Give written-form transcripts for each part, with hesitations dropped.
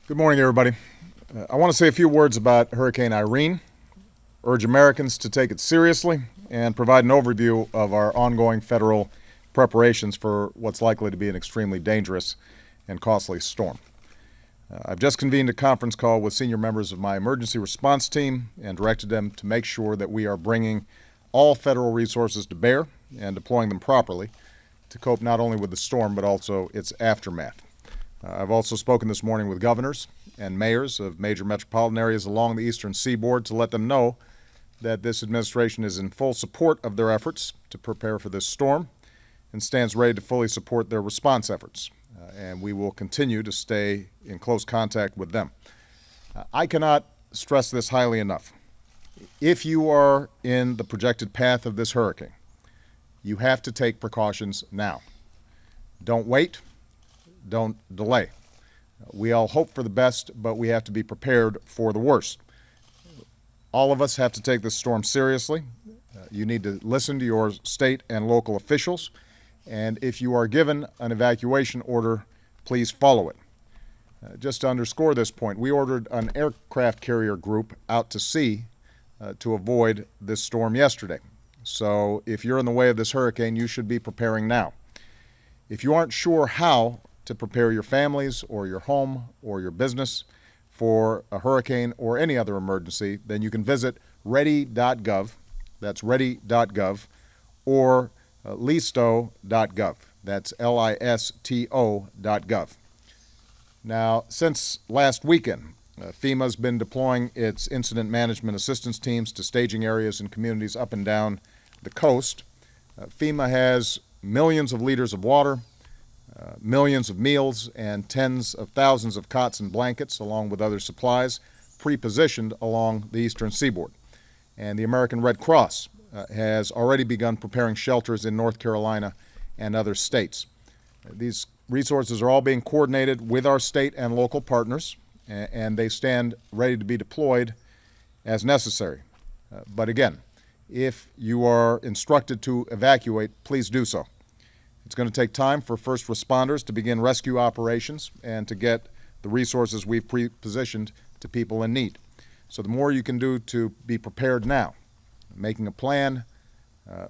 Good morning, everybody. I want to say a few words about Hurricane Irene, urge Americans to take it seriously, and provide an overview of our ongoing federal preparations for what's likely to be an extremely dangerous and costly storm. I've just convened a conference call with senior members of my emergency response team and directed them to make sure that we are bringing all federal resources to bear and deploying them properly to cope not only with the storm but also its aftermath. I've also spoken this morning with governors and mayors of major metropolitan areas along the eastern seaboard to let them know that this administration is in full support of their efforts to prepare for this storm and stands ready to fully support their response efforts. And we will continue to stay in close contact with them. I cannot stress this highly enough. If you are in the projected path of this hurricane, you have to take precautions now. Don't wait. Don't delay. We all hope for the best, but we have to be prepared for the worst. All of us have to take this storm seriously. You need to listen to your state and local officials, and if you are given an evacuation order, please follow it. Just to underscore this point, we ordered an aircraft carrier group out to sea to avoid this storm yesterday. So if you're in the way of this hurricane, you should be preparing now. If you aren't sure how to prepare your families or your home or your business for a hurricane or any other emergency, then you can visit ready.gov, that's ready.gov, or listo.gov, that's listo.gov. Now, since last weekend, FEMA's been deploying its incident management assistance teams to staging areas and communities up and down the coast. FEMA has millions of liters of water, millions of meals, and tens of thousands of cots and blankets, along with other supplies, pre-positioned along the eastern seaboard. And the American Red Cross has already begun preparing shelters in North Carolina and other states. These resources are all being coordinated with our state and local partners, and they stand ready to be deployed as necessary. But again, if you are instructed to evacuate, please do so. It's going to take time for first responders to begin rescue operations and to get the resources we've pre-positioned to people in need. So the more you can do to be prepared now, making a plan,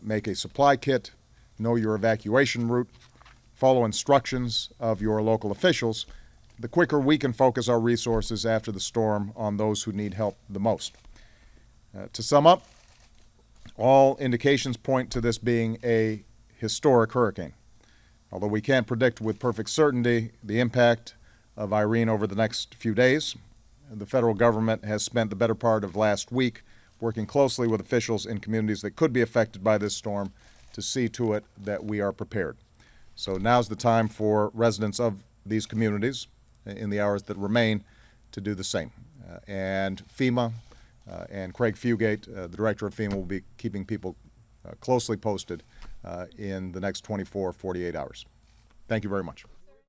make a supply kit, know your evacuation route, follow instructions of your local officials, the quicker we can focus our resources after the storm on those who need help the most. To sum up, all indications point to this being a historic hurricane. Although we can't predict with perfect certainty the impact of Irene over the next few days, the federal government has spent the better part of last week working closely with officials in communities that could be affected by this storm to see to it that we are prepared. So now's the time for residents of these communities in the hours that remain to do the same. And FEMA and Craig Fugate, the director of FEMA, will be keeping people closely posted in the next 24, 48 hours. Thank you very much.